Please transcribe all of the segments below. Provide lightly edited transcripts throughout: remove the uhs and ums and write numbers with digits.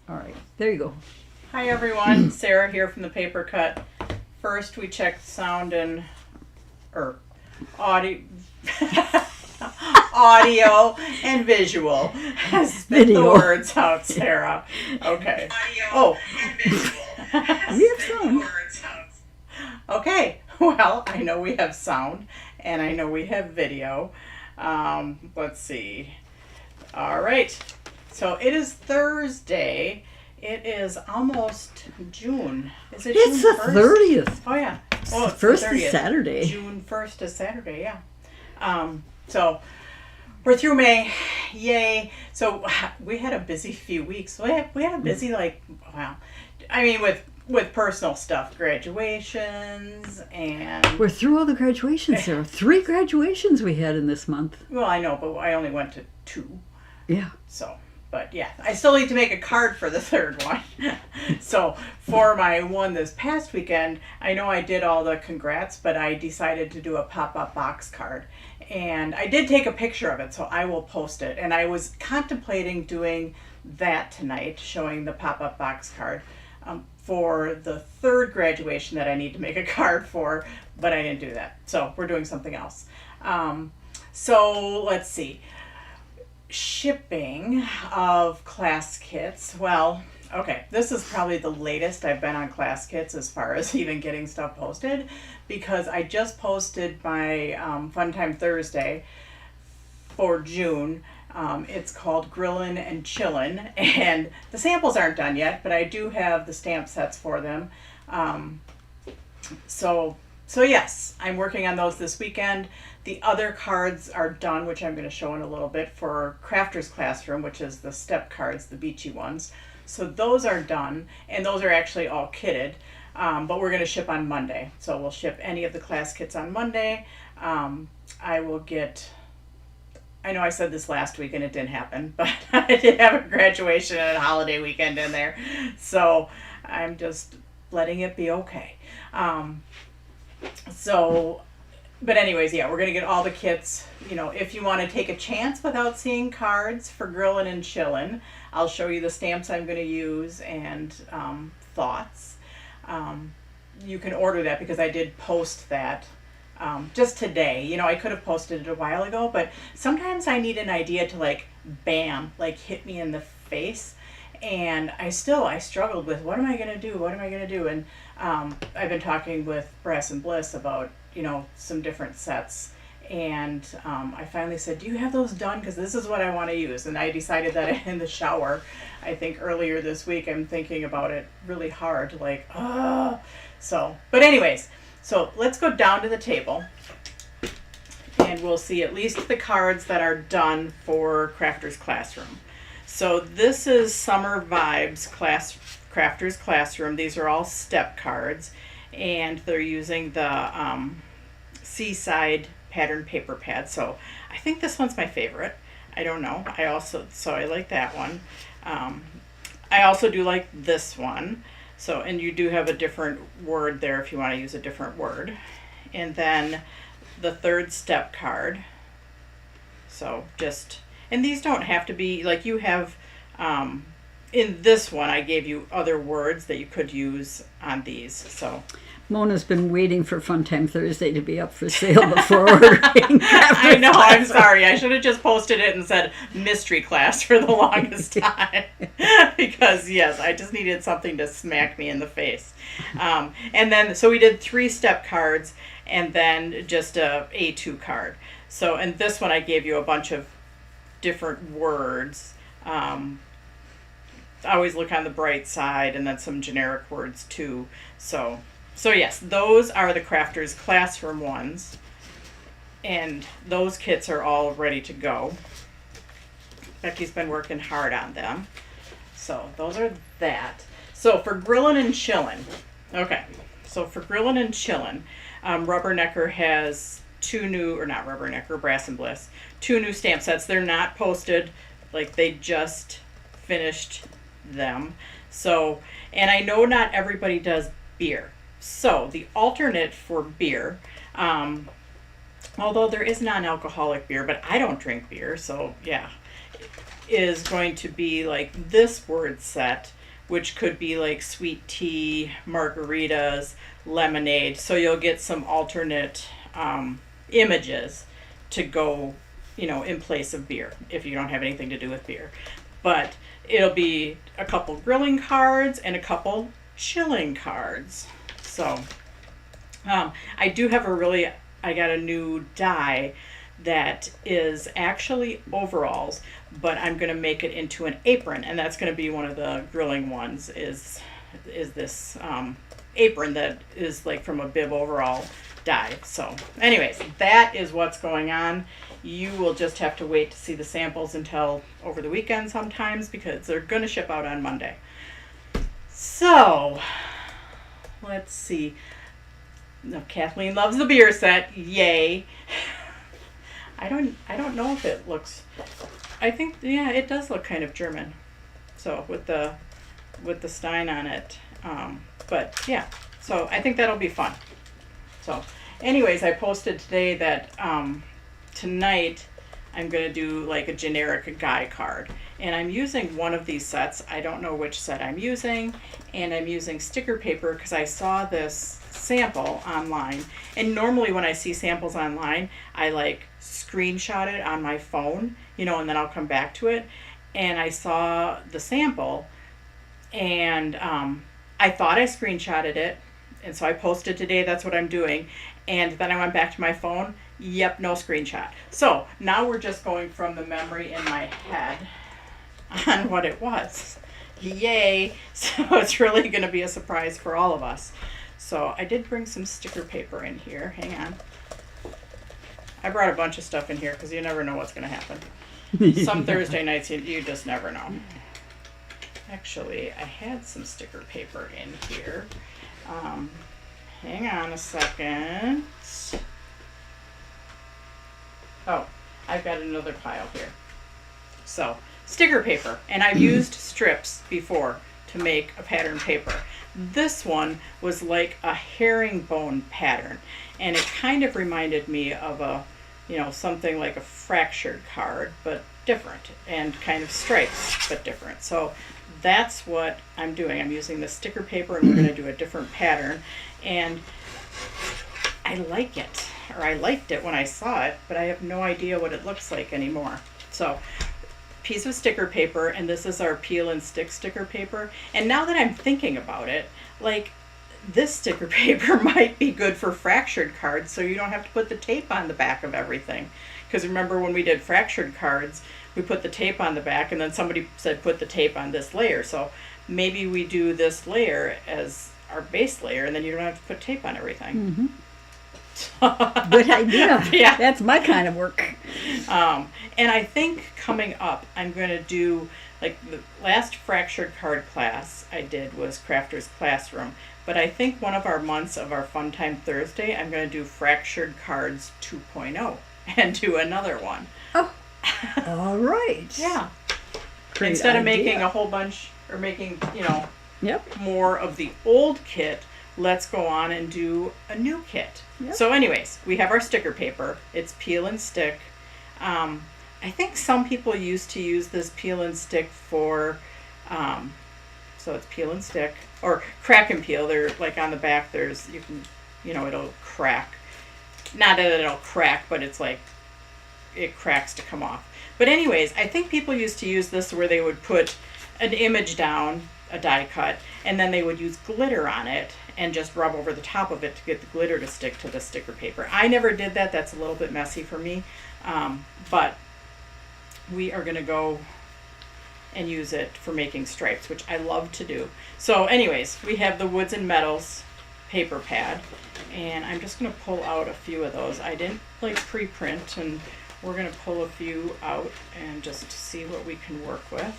All right, there you go. Hi everyone, Sarah here from the Paper Cut. First we checked sound and audio audio and visual. Spit the Video. words out, Sarah. Okay. Oh. We have sound. Okay. Well, I know we have sound and I know we have video. Let's see. All right. So it is Thursday. It is almost June. Is it It's June the 1st? 30th. Oh yeah. Oh, it's First the is 30th. Saturday. June 1st is Saturday, yeah. So we're through May. Yay. So we had a busy few weeks. We had a busy wow. I mean with personal stuff, graduations and We're through all the graduations, Sarah. 3 graduations we had in this month. well, I know, but I only went to 2. Yeah. So, but yeah, I still need to make a card for the third one. So for my one this past weekend, I know I did all the congrats, but I decided to do a pop-up box card. And I did take a picture of it, so I will post it. And I was contemplating doing that tonight, showing the pop-up box card for the third graduation that I need to make a card for, but I didn't do that. So we're doing something else. So let's see. Shipping of class kits. Well, okay, this is probably the latest I've been on class kits as far as even getting stuff posted, because I just posted my Fun Time Thursday for June. It's called Grillin' and Chillin', and the samples aren't done yet, but I do have the stamp sets for them. So yes, I'm working on those this weekend. The other cards are done, which I'm going to show in a little bit, for Crafters Classroom, which is the step cards, the beachy ones. So those are done, and those are actually all kitted, but we're going to ship on Monday. So we'll ship any of the class kits on Monday. I will get, I know I said this last week and it didn't happen, but I did have a graduation and a holiday weekend in there. So I'm just letting it be okay. But anyways, yeah, we're going to get all the kits. You know, if you want to take a chance without seeing cards for Grillin' and Chillin', I'll show you the stamps I'm going to use and thoughts. You can order that because I did post that just today. You know, I could have posted it a while ago, but sometimes I need an idea to bam, hit me in the face. And I struggled with what am I going to do? What am I going to do? And I've been talking with Brass and Bliss about, some different sets. And I finally said, do you have those done? Because this is what I want to use. And I decided that in the shower, I think earlier this week, I'm thinking about it really hard. But anyways, so let's go down to the table. And we'll see at least the cards that are done for Crafters Classroom. So this is Summer Vibes Crafters Classroom. These are all step cards, and they're using the Seaside pattern paper pad. So I think this one's my favorite. I don't know. I like that one. I also do like this one. So, and you do have a different word there if you want to use a different word. And then the third step card. So and these don't have to be, you have, in this one, I gave you other words that you could use on these, so. Mona's been waiting for Fun Time Thursday to be up for sale before ordering. I know, I'm sorry. I should have just posted it and said mystery class for the longest time. Because, yes, I just needed something to smack me in the face. And then, so we did 3 step cards and then just a A2 card. So, and this one I gave you a bunch of different words. I always look on the bright side, and then some generic words too. So yes, those are the Crafters Classroom ones, and those kits are all ready to go. Becky's been working hard on them. So those are that. So for Grillin' and Chillin', okay. So for Grillin' and Chillin', Rubbernecker has 2 new, or not Rubbernecker, Brass and Bliss, 2 new stamp sets. They're not posted, they just finished them. So, and I know not everybody does beer. So the alternate for beer, although there is non-alcoholic beer, but I don't drink beer, so yeah, is going to be this word set which could be like sweet tea, margaritas, lemonade. So you'll get some alternate images to go, in place of beer if you don't have anything to do with beer. But it'll be a couple grilling cards and a couple chilling cards. So I do have I got a new die that is actually overalls, but I'm going to make it into an apron, and that's going to be one of the grilling ones is this apron that is like from a bib overall die. So anyways, that is what's going on. You will just have to wait to see the samples until over the weekend sometimes, because they're going to ship out on Monday. So let's see. No, Kathleen loves the beer set. Yay. I don't know if it looks, I think, yeah, it does look kind of German. So with the Stein on it. But yeah, so I think that'll be fun. So anyways, I posted today that tonight I'm going to do like a generic guy card. And I'm using one of these sets. I don't know which set I'm using. And I'm using sticker paper because I saw this sample online. And normally when I see samples online, I like screenshot it on my phone, and then I'll come back to it. And I saw the sample, and I thought I screenshotted it. And so I posted today, that's what I'm doing. And then I went back to my phone. Yep, no screenshot. So now we're just going from the memory in my head on what it was. Yay. So it's really going to be a surprise for all of us. So I did bring some sticker paper in here. Hang on. I brought a bunch of stuff in here because you never know what's going to happen. Some Thursday nights, you just never know. Actually, I had some sticker paper in here. Hang on a second. Oh, I've got another pile here. So, sticker paper. And I've used strips before to make a pattern paper. This one was like a herringbone pattern. And it kind of reminded me of something like a fractured card, but different. And kind of stripes, but different. So that's what I'm doing. I'm using the sticker paper, and we're going to do a different pattern. And I like it, or I liked it when I saw it, but I have no idea what it looks like anymore. So, piece of sticker paper, and this is our peel and stick sticker paper. And now that I'm thinking about it, like, this sticker paper might be good for fractured cards, so you don't have to put the tape on the back of everything. Because remember when we did fractured cards, we put the tape on the back, and then somebody said put the tape on this layer. So maybe we do this layer as our base layer, and then you don't have to put tape on everything. Mm-hmm. Good idea. Yeah. That's my kind of work. And I think coming up, I'm going to do, like, the last fractured card class I did was Crafter's Classroom. But I think one of our months of our Fun Time Thursday, I'm going to do Fractured Cards 2.0 and do another one. Oh, all right. Yeah. Great Instead of idea. making a whole bunch, or making, Yep. more of the old kit, let's go on and do a new kit. Yep. So anyways, we have our sticker paper. It's peel and stick. I think some people used to use this peel and stick for, so it's peel and stick, or crack and peel. They're like on the back, you can, it'll crack. Not that it'll crack, but it's like, it cracks to come off. But anyways, I think people used to use this where they would put an image down, a die cut, and then they would use glitter on it and just rub over the top of it to get the glitter to stick to the sticker paper. I never did that. That's a little bit messy for me. But we are going to go and use it for making stripes, which I love to do. So anyways, we have the Woods and Metals paper pad, and I'm just going to pull out a few of those. I didn't like pre-print, and we're going to pull a few out and just see what we can work with.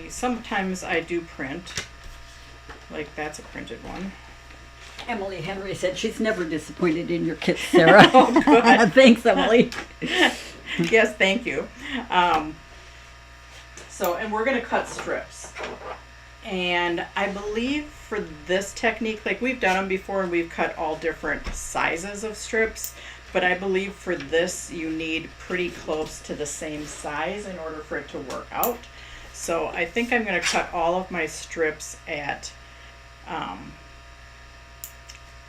Sometimes I do print, like that's a printed one. Emily Henry said she's never disappointed in your kits, Sarah. Oh, good. Thanks, Emily. Yes, thank you. And we're going to cut strips. And I believe for this technique, like we've done them before and we've cut all different sizes of strips, but I believe for this you need pretty close to the same size in order for it to work out. So I think I'm going to cut all of my strips at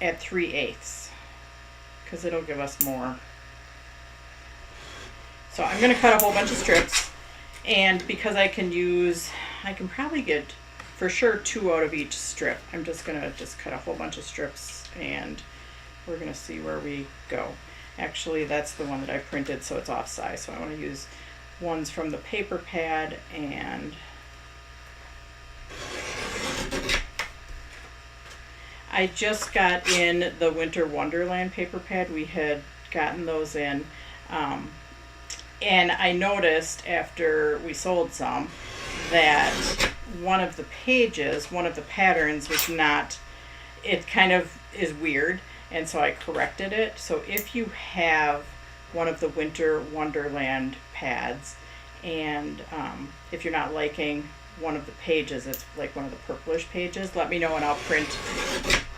3/8 because it'll give us more. So I'm going to cut a whole bunch of strips, and because I can probably get for sure 2 out of each strip. I'm just going to cut a whole bunch of strips, and we're going to see where we go. Actually, that's the one that I printed, so it's off size. So I want to use ones from the paper pad, and I just got in the Winter Wonderland paper pad. We had gotten those in. And I noticed after we sold some that one of the patterns was not, it kind of is weird. And so I corrected it. So if you have one of the Winter Wonderland pads, and if you're not liking one of the pages, it's like one of the purplish pages, let me know and I'll print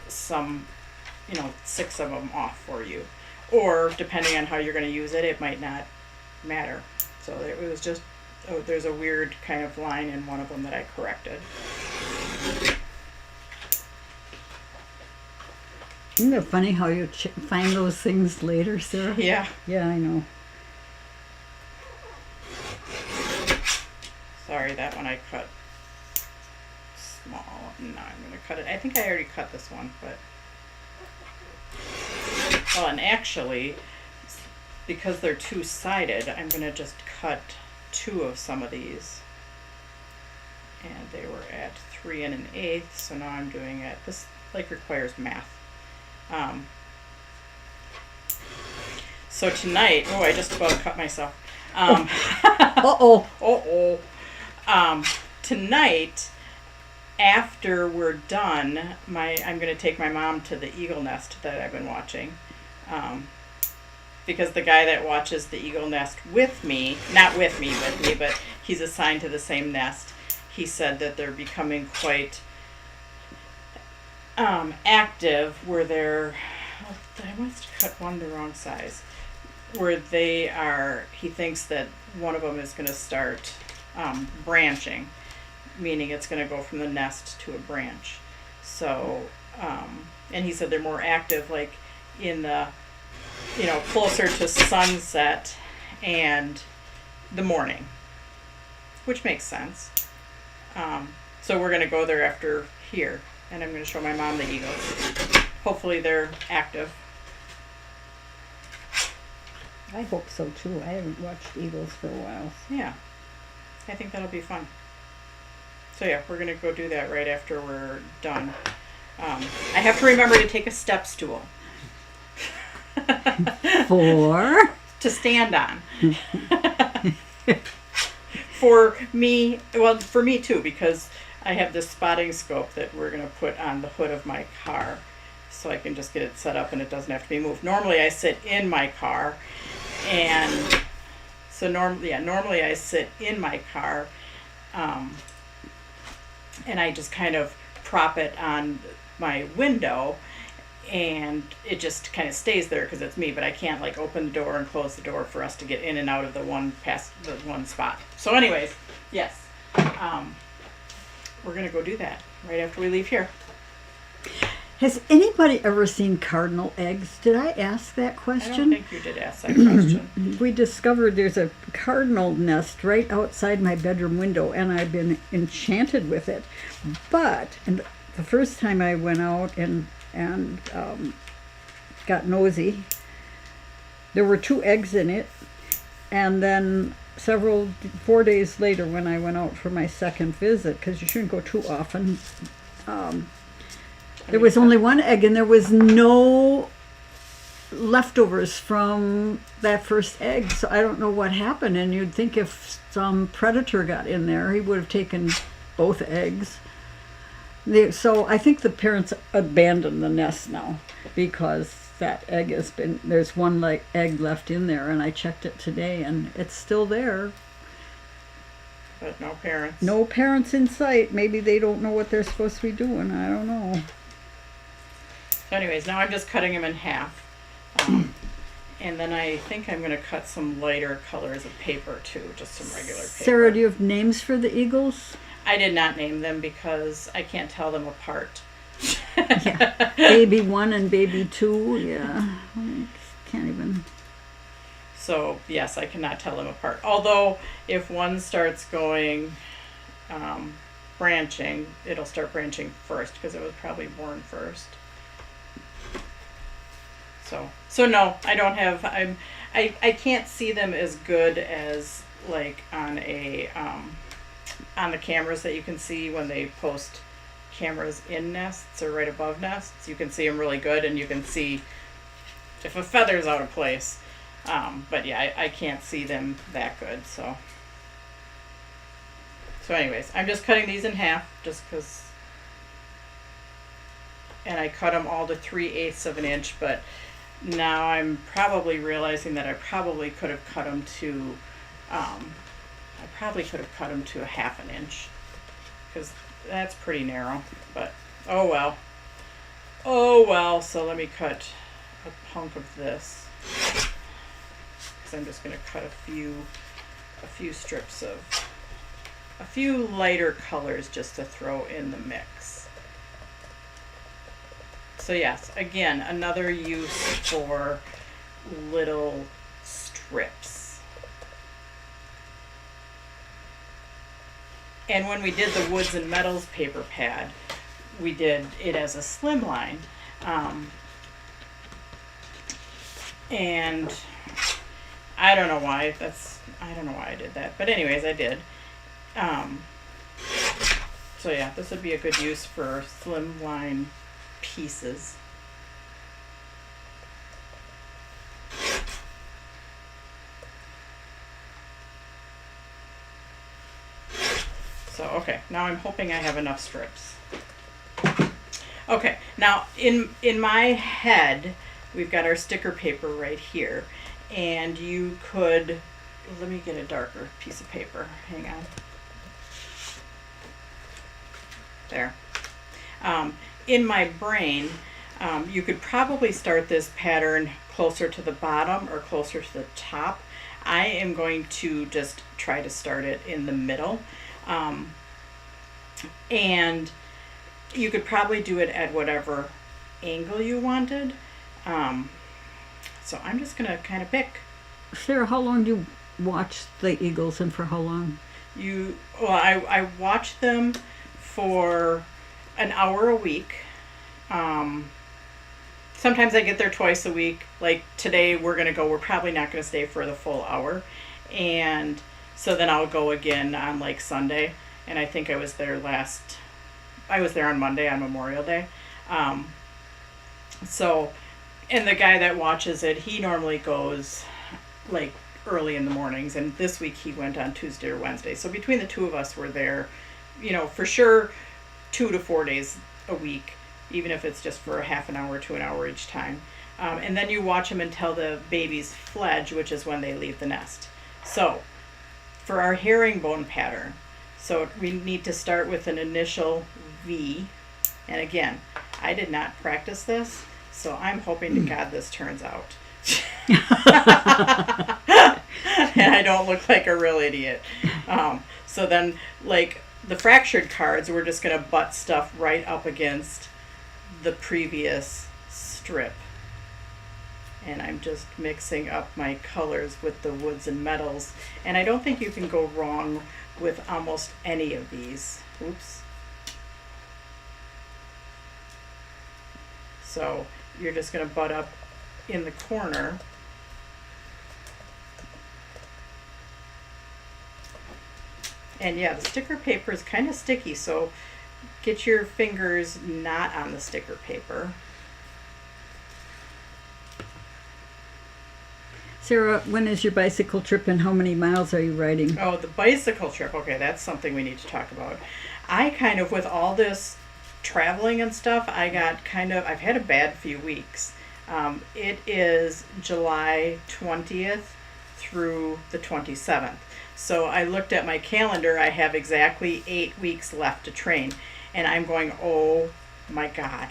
some, 6 of them off for you. Or depending on how you're going to use it, it might not matter. So it was just, there's a weird kind of line in one of them that I corrected. Isn't it funny how you find those things later, Sarah? Yeah. Yeah, I know. Sorry, that one I cut small. No, I'm going to cut it. I think I already cut this one, but... Well, and actually, because they're two-sided, I'm going to just cut 2 of some of these. And they were at 3 1/8, so now I'm doing it. This requires math. So tonight, I just about cut myself. Tonight, after we're done, I'm going to take my mom to the eagle nest that I've been watching. Because the guy that watches the eagle nest with me, not with me, but he's assigned to the same nest, he said that they're becoming quite active, where I must have cut one the wrong size, where he thinks that one of them is going to start branching, meaning it's going to go from the nest to a branch. So, and he said they're more active in the, closer to sunset and the morning, which makes sense. So we're going to go there after here, and I'm going to show my mom the eagles. Hopefully they're active. I hope so too. I haven't watched eagles for a while. Yeah, I think that'll be fun. So yeah, we're going to go do that right after we're done. I have to remember to take a step stool. To stand on. For me too, because I have this spotting scope that we're going to put on the hood of my car, so I can just get it set up and it doesn't have to be moved. Normally I sit in my car, and so normally I sit in my car, and I just kind of prop it on my window, and it just kind of stays there because it's me, but I can't open the door and close the door for us to get in and out of the one spot. So anyways, yes, we're going to go do that right after we leave here. Has anybody ever seen cardinal eggs? Did I ask that I question? don't think you did ask that question. We discovered there's a cardinal nest right outside my bedroom window, and I've been enchanted with it. But the first time I went out and got nosy, there were 2 eggs in it, and then 4 days later when I went out for my second visit, because you shouldn't go too often, there was only 1 egg, and there was no leftovers from that first egg. So I don't know what happened, and you'd think if some predator got in there, he would have taken both eggs. So I think the parents abandoned the nest now, because that egg there's 1 egg left in there, and I checked it today and it's still there. But no parents. No parents in sight. Maybe they don't know what they're supposed to be doing. I don't know. So anyways, now I'm just cutting them in half. And then I think I'm going to cut some lighter colors of paper too, just some regular paper. Sarah, do you have names for the eagles? I did not name them because I can't tell them apart. Yeah. Baby 1 and baby 2, yeah. I can't even. So yes, I cannot tell them apart. Although if one starts going branching, it'll start branching first because it was probably born first. So no, I don't have. I can't see them as good as like on a on the cameras that you can see when they post cameras in nests or right above nests. You can see them really good, and you can see if a feather's out of place. But yeah, I can't see them that good. So anyways, I'm just cutting these in half just because. And I cut them all to 3/8 of an inch, but now I'm probably realizing that I probably could have cut them to, a 1/2 inch, because that's pretty narrow, but oh well. So let me cut a hunk of this, because I'm just going to cut a few strips of, a few lighter colors just to throw in the mix. So yes, again, another use for little strips. And when we did the Woods and Metals paper pad, we did it as a slimline. And I don't know why I did that. But anyways, I did. So yeah, this would be a good use for slimline pieces. So okay, now I'm hoping I have enough strips. Okay, now in my head, we've got our sticker paper right here, and you could, let me get a darker piece of paper, hang on. There. In my brain, you could probably start this pattern closer to the bottom or closer to the top. I am going to just try to start it in the middle. And you could probably do it at whatever angle you wanted. So I'm just going to kind of pick. Sarah, how long do you watch the eagles, and for how long? I watch them for an hour a week. Sometimes I get there twice a week. Like today we're probably not going to stay for the full hour. And so then I'll go again on like Sunday. And I think I was there on Monday on Memorial Day. And the guy that watches it, he normally goes like early in the mornings. And this week he went on Tuesday or Wednesday. So between the two of us, we're there, for sure 2 to 4 days a week, even if it's just for a half an hour to an hour each time. And then you watch them until the babies fledge, which is when they leave the nest. So for our herringbone pattern, so we need to start with an initial V. And again, I did not practice this, so I'm hoping to God this turns out. And I don't look like a real idiot. So then, like the fractured cards, we're just going to butt stuff right up against the previous strip. And I'm just mixing up my colors with the Woods and Metals. And I don't think you can go wrong with almost any of these. Oops. So you're just going to butt up in the corner. And yeah, the sticker paper is kind of sticky, so get your fingers not on the sticker paper. Sarah, when is your bicycle trip and how many miles are you riding? Oh, the bicycle trip. Okay, that's something we need to talk about. I kind of, with all this traveling and stuff, I've had a bad few weeks. It is July 20th through the 27th. So I looked at my calendar. I have exactly 8 weeks left to train. And I'm going, oh my God.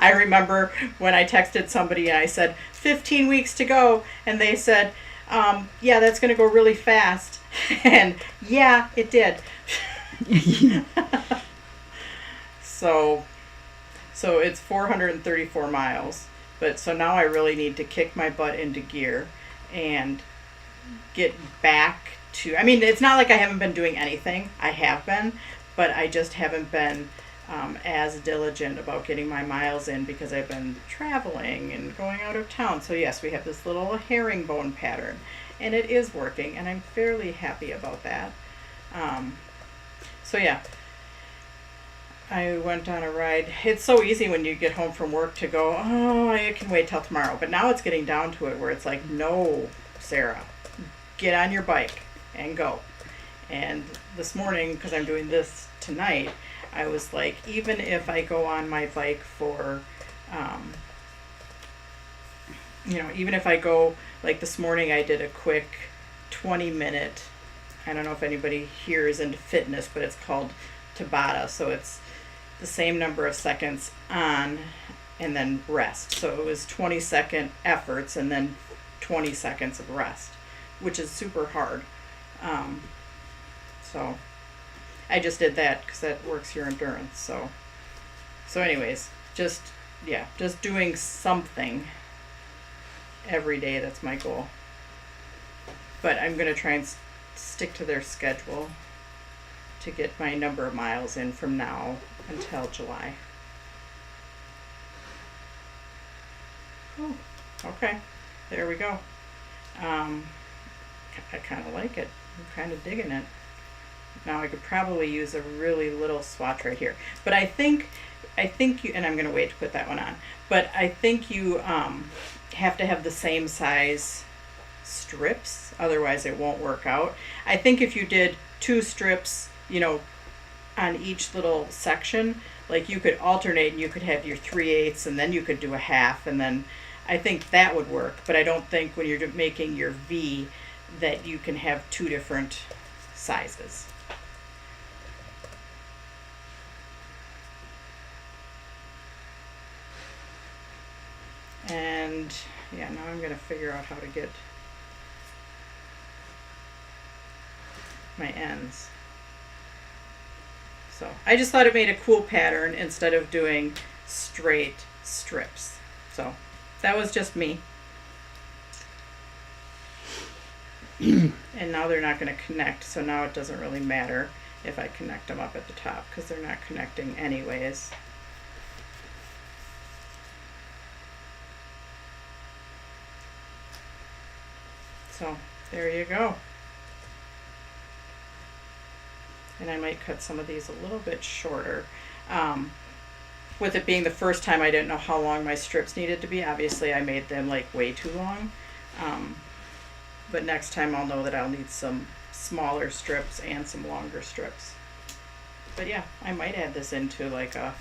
I remember when I texted somebody and I said 15 weeks to go, and they said, yeah, that's going to go really fast. And yeah, it did. So it's 434 miles. But so now I really need to kick my butt into gear and get back to, I mean, it's not like I haven't been doing anything. I have been, but I just haven't been as diligent about getting my miles in because I've been traveling and going out of town. So yes, we have this little herringbone pattern, and it is working, and I'm fairly happy about that. So yeah, I went on a ride. It's so easy when you get home from work to go, oh, I can wait till tomorrow. But now it's getting down to it where it's like, no, Sarah, get on your bike and go. And this morning, because I'm doing this tonight, I was like, even if I go on my bike for, even if I go, like this morning I did a quick 20-minute, I don't know if anybody here is into fitness, but it's called Tabata. So it's the same number of seconds on and then rest. So it was 20-second efforts and then 20 seconds of rest, which is super hard. So I just did that because that works your endurance. So anyways, just doing something every day. That's my goal. But I'm going to try and stick to their schedule to get my number of miles in from now until July. Oh, okay. There we go. I kind of like it. I'm kind of digging it. Now I could probably use a really little swatch right here. But I think you, and I'm going to wait to put that one on, but I think you have to have the same size strips, otherwise it won't work out. I think if you did 2 strips, on each little section, like you could alternate and you could have your 3/8 and then you could do a half, and then I think that would work. But I don't think when you're making your V that you can have 2 different sizes. And yeah, now I'm going to figure out how to get my ends. So I just thought it made a cool pattern instead of doing straight strips. So that was just me. And now they're not going to connect, so now it doesn't really matter if I connect them up at the top because they're not connecting anyways. So there you go. And I might cut some of these a little bit shorter. With it being the first time, I didn't know how long my strips needed to be. Obviously, I made them like way too long. But next time I'll know that I'll need some smaller strips and some longer strips. But yeah, I might add this into like a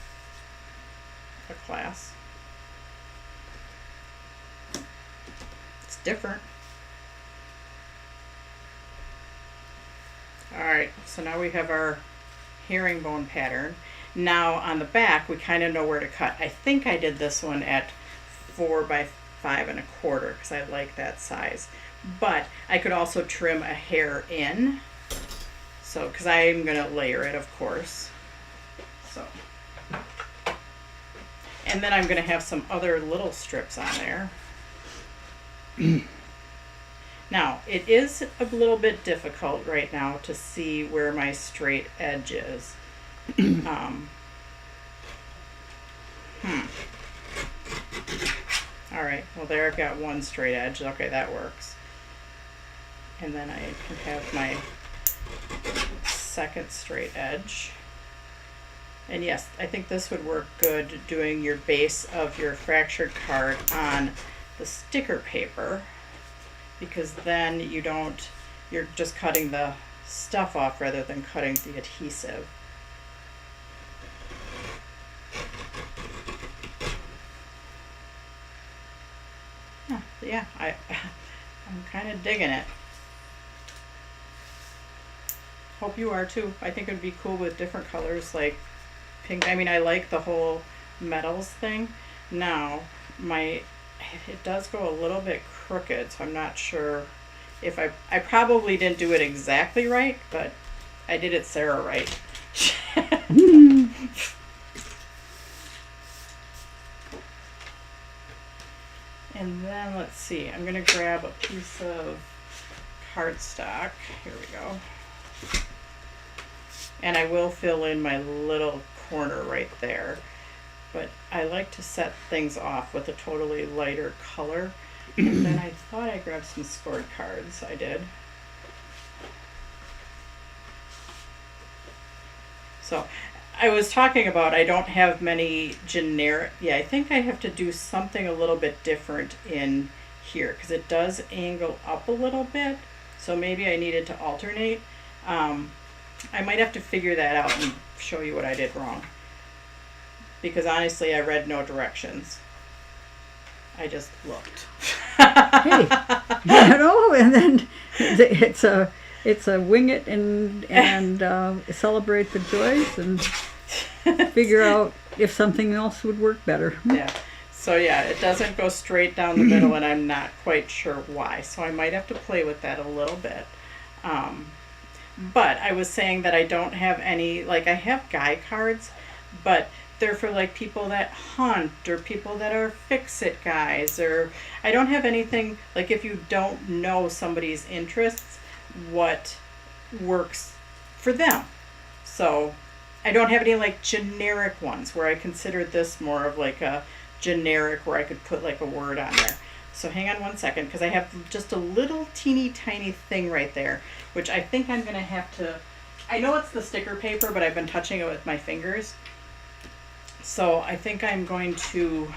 class. It's different. Alright, so now we have our herringbone pattern. Now on the back, we kind of know where to cut. I think I did this one at 4 by 5 1/4 because I like that size. But I could also trim a hair in. So, because I'm going to layer it, of course. So. And then I'm going to have some other little strips on there. Now, it is a little bit difficult right now to see where my straight edge is. Alright, well there I've got one straight edge. Okay, that works. And then I can have my second straight edge. And yes, I think this would work good doing your base of your fractured card on the sticker paper, because then you're just cutting the stuff off rather than cutting the adhesive. Yeah, I'm kind of digging it. Hope you are too. I think it would be cool with different colors like pink. I mean, I like the whole metals thing. Now, it does go a little bit crooked, so I'm not sure if I probably didn't do it exactly right, but I did it Sarah right. And then let's see, I'm gonna grab a piece of cardstock. Here we go. And I will fill in my little corner right there. But I like to set things off with a totally lighter color. And then I thought I grabbed some scored cards. I did. So I was talking about I don't have many generic. Yeah, I think I have to do something a little bit different in here because it does angle up a little bit. So maybe I needed to alternate. I might have to figure that out and show you what I did wrong. Because honestly, I read no directions. I just looked. Hey, and then it's a wing it and celebrate the joys and figure out if something else would work better. Yeah. So yeah, it doesn't go straight down the middle, and I'm not quite sure why. So I might have to play with that a little bit. But I was saying that I don't have any, like I have guy cards, but they're for like people that hunt or people that are fix-it guys, or I don't have anything, like if you don't know somebody's interests, what works for them. So I don't have any like generic ones where I consider this more of like a generic where I could put like a word on there. So hang on one second, because I have just a little teeny tiny thing right there, which I think I'm going to have to, I know it's the sticker paper, but I've been touching it with my fingers. So I think I'm going to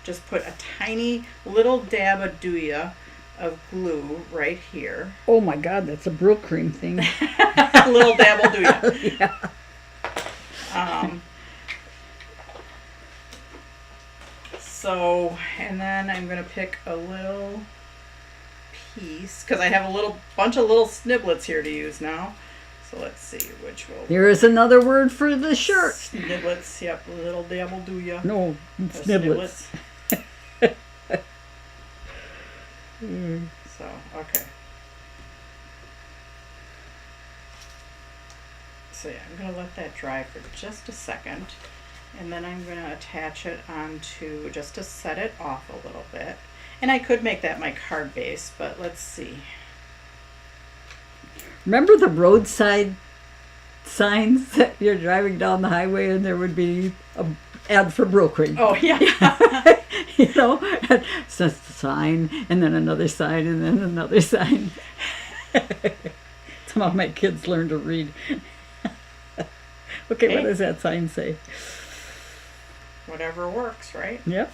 just put a tiny little dab of Duya of glue right here. Oh my God, that's a Brylcreem thing. A little dab of Duya. Yeah. So, and then I'm going to pick a little piece, because I have a little bunch of little sniblets here to use now. So let's see which will. There is another word for the shirt. Sniblets, yep, little dabble do ya. No, sniblets. So, okay. So yeah, I'm going to let that dry for just a second. And then I'm going to attach it onto, just to set it off a little bit. And I could make that my card base, but let's see. Remember the roadside signs that you're driving down the highway and there would be an ad for Brylcreem? Oh, yeah. You know, it's just a sign and then another sign and then another sign. Somehow my kids learn to read. Okay, what does that sign say? Whatever works, right? Yep.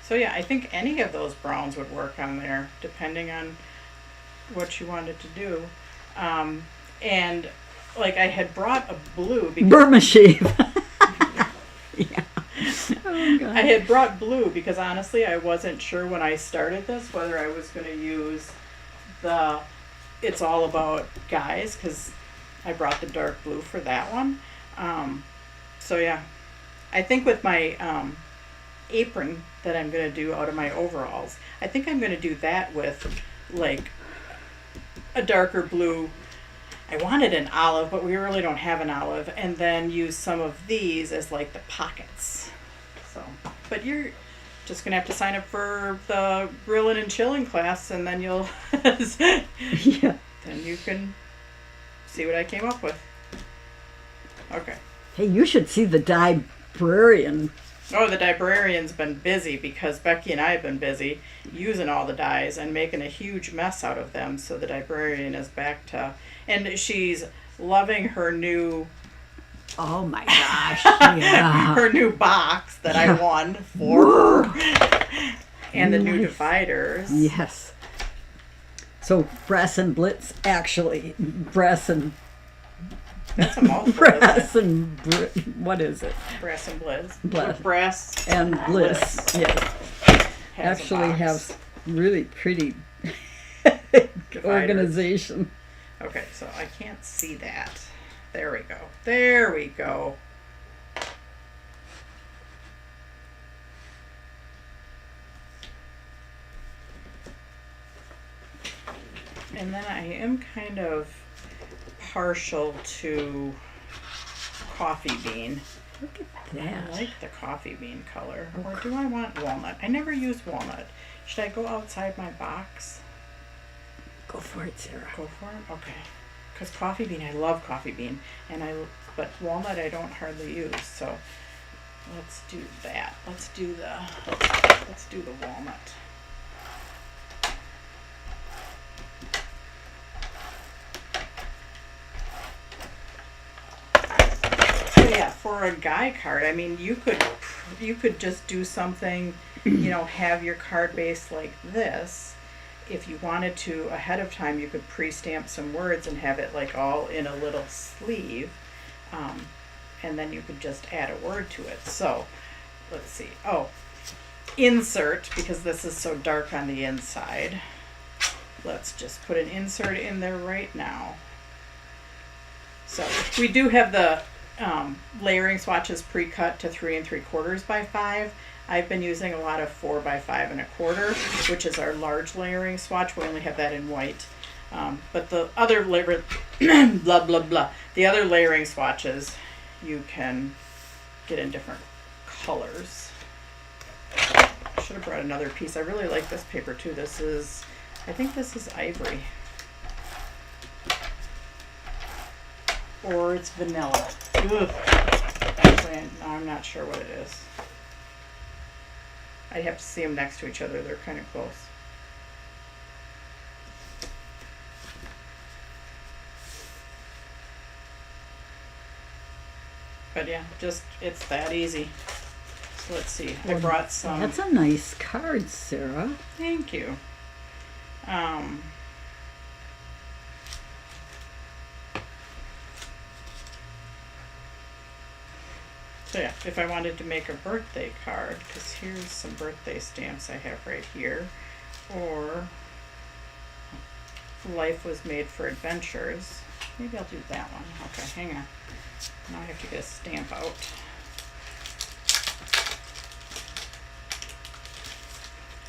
So yeah, I think any of those browns would work on there, depending on what you wanted to do. And like I had brought a blue because Burma shave. Yeah. Oh, God. I had brought blue because honestly I wasn't sure when I started this whether I was going to use the It's All About Guys, because I brought the dark blue for that one. So yeah, I think with my apron that I'm going to do out of my overalls, I think I'm going to do that with like a darker blue. I wanted an olive, but we really don't have an olive, and then use some of these as like the pockets. So, but you're just going to have to sign up for the grilling and chilling class, and then you'll Yeah. then you can see what I came up with. Okay. Hey, you should see the librarian. Oh, the librarian's been busy because Becky and I have been busy using all the dyes and making a huge mess out of them. So the librarian is back to, and she's loving her new, Oh my gosh. Yeah. her new box that I won for her, and the new Nice. dividers. Yes. So brass and blitz, actually, brass and That's a mouthful. brass and what is it? Brass and Blizz. Bliss. Brass And bliss. Yes. has a Actually box. has really pretty organization. Okay, so I can't see that. There we go. There we go. And then I am kind of partial to coffee bean. Look at I that. like the coffee bean color. Or do I want walnut? I never use walnut. Should I go outside my box? Go for it, Sarah. Go for it? Okay. Because coffee bean, I love coffee bean. But walnut I don't hardly use, so let's do that. Let's do the walnut. So yeah, for a guy card, I mean, you could just do something, have your card base like this. If you wanted to ahead of time, you could pre-stamp some words and have it like all in a little sleeve, and then you could just add a word to it. So let's see. Oh, insert, because this is so dark on the inside. Let's just put an insert in there right now. So we do have the layering swatches pre-cut to 3 3/4 by 5. I've been using a lot of 4 by 5 1/4, which is our large layering swatch. We only have that in white. But the other blah blah blah. The other layering swatches you can get in different colors. I should have brought another piece. I really like this paper too. I think this is ivory. Or it's vanilla. Ugh. Actually, I'm not sure what it is. I'd have to see them next to each other. They're kind of close. But yeah, it's that easy. So let's see. I brought some. That's a nice card, Sarah. Thank you. So yeah, if I wanted to make a birthday card, because here's some birthday stamps I have right here, or Life Was Made for Adventures. Maybe I'll do that one. Okay, hang on. Now I have to get a stamp out.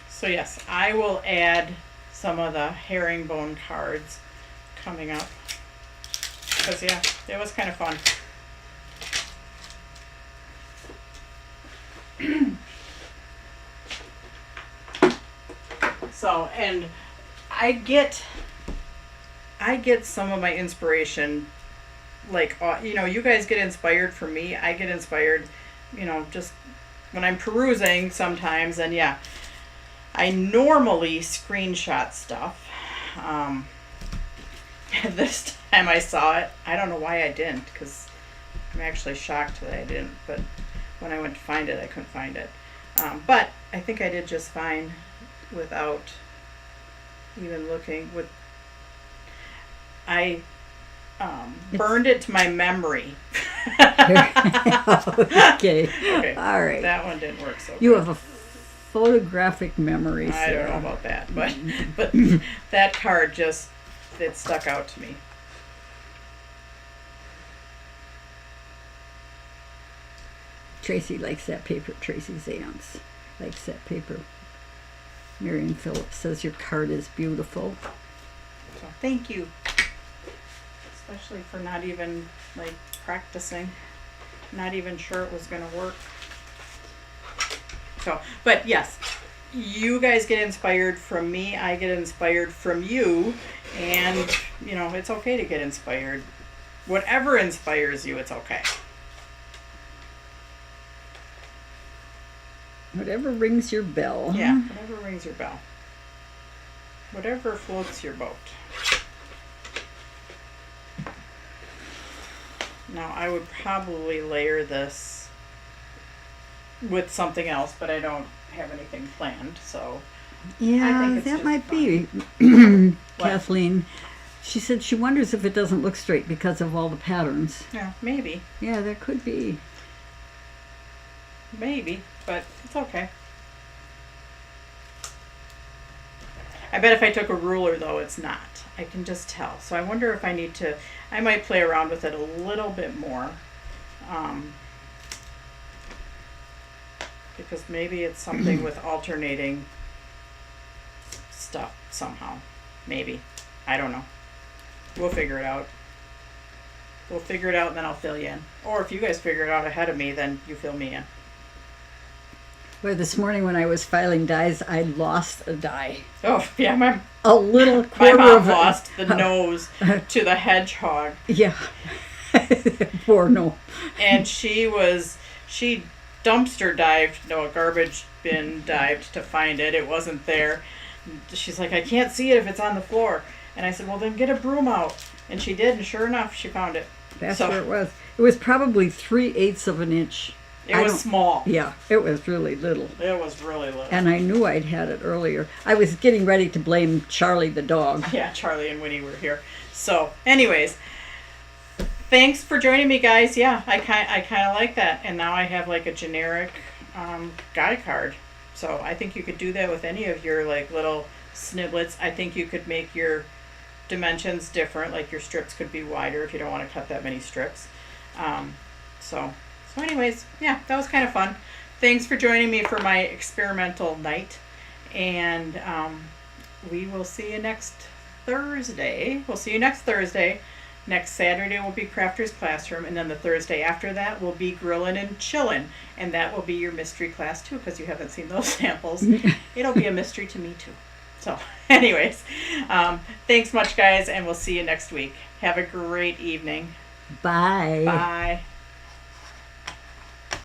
So yes, I will add some of the herringbone cards coming up. Because yeah, it was kind of fun. So, and I get some of my inspiration, like, you guys get inspired from me. I get inspired, just when I'm perusing sometimes. And yeah, I normally screenshot stuff. This time I saw it. I don't know why I didn't, because I'm actually shocked that I didn't. But when I went to find it, I couldn't find it. But I think I did just fine without even looking. I burned it to my memory. Okay. All right. That one didn't work so You good. have a photographic memory, I Sarah. don't know about that, but that card it stuck out to me. Tracy likes that paper. Tracy Zantz likes that paper. Marion Phillips says your card is beautiful. So thank you. Especially for not even practicing. Not even sure it was going to work. So, but yes, you guys get inspired from me. I get inspired from you. And, it's okay to get inspired. Whatever inspires you, it's okay. Whatever rings your bell. Yeah, whatever rings your bell. Whatever floats your boat. Now, I would probably layer this with something else, but I don't have anything planned, so I Yeah, think it's that just might be. What? Kathleen, she said she wonders if it doesn't look straight because of all the patterns. yeah, maybe, Yeah, that could be. but it's okay. I bet if I took a ruler, though, it's not. I can just tell. So I wonder if I might play around with it a little bit more. Because maybe it's something with alternating stuff somehow. Maybe. I don't know. We'll figure it out. We'll figure it out and then I'll fill you in. Or if you guys figure it out ahead of me, then you fill me in. Well, this morning when I was filing dies, I lost a die. Oh, yeah, my A little My quarter mom of lost the nose to the hedgehog, Yeah. Poor no. and she dumpster dived, no, a garbage bin dived to find it. It wasn't there. She's like, I can't see it if it's on the floor. And I said, well, then get a broom out. And she did, and sure enough, she found it. That's So- where it was. It was probably 3/8 of an inch. It I was don't- small. Yeah, it was really little. It was really little. And I knew I'd had it earlier. I was getting ready to blame Charlie the dog. Yeah, Charlie and Winnie were here. So, anyways, thanks for joining me, guys. Yeah, I kind of like that. And now I have like a generic guy card. So I think you could do that with any of your like little sniblets. I think you could make your dimensions different. Like your strips could be wider if you don't want to cut that many strips. So anyways, yeah, that was kind of fun. Thanks for joining me for my experimental night. And we will see you next Thursday. We'll see you next Thursday. Next Saturday will be Crafter's Classroom, and then the Thursday after that will be Grillin' and Chillin', and that will be your mystery class too, because you haven't seen those samples. It'll be a mystery to me too. So, anyways, thanks much, guys, and we'll see you next week. Have a great evening. Bye. Bye.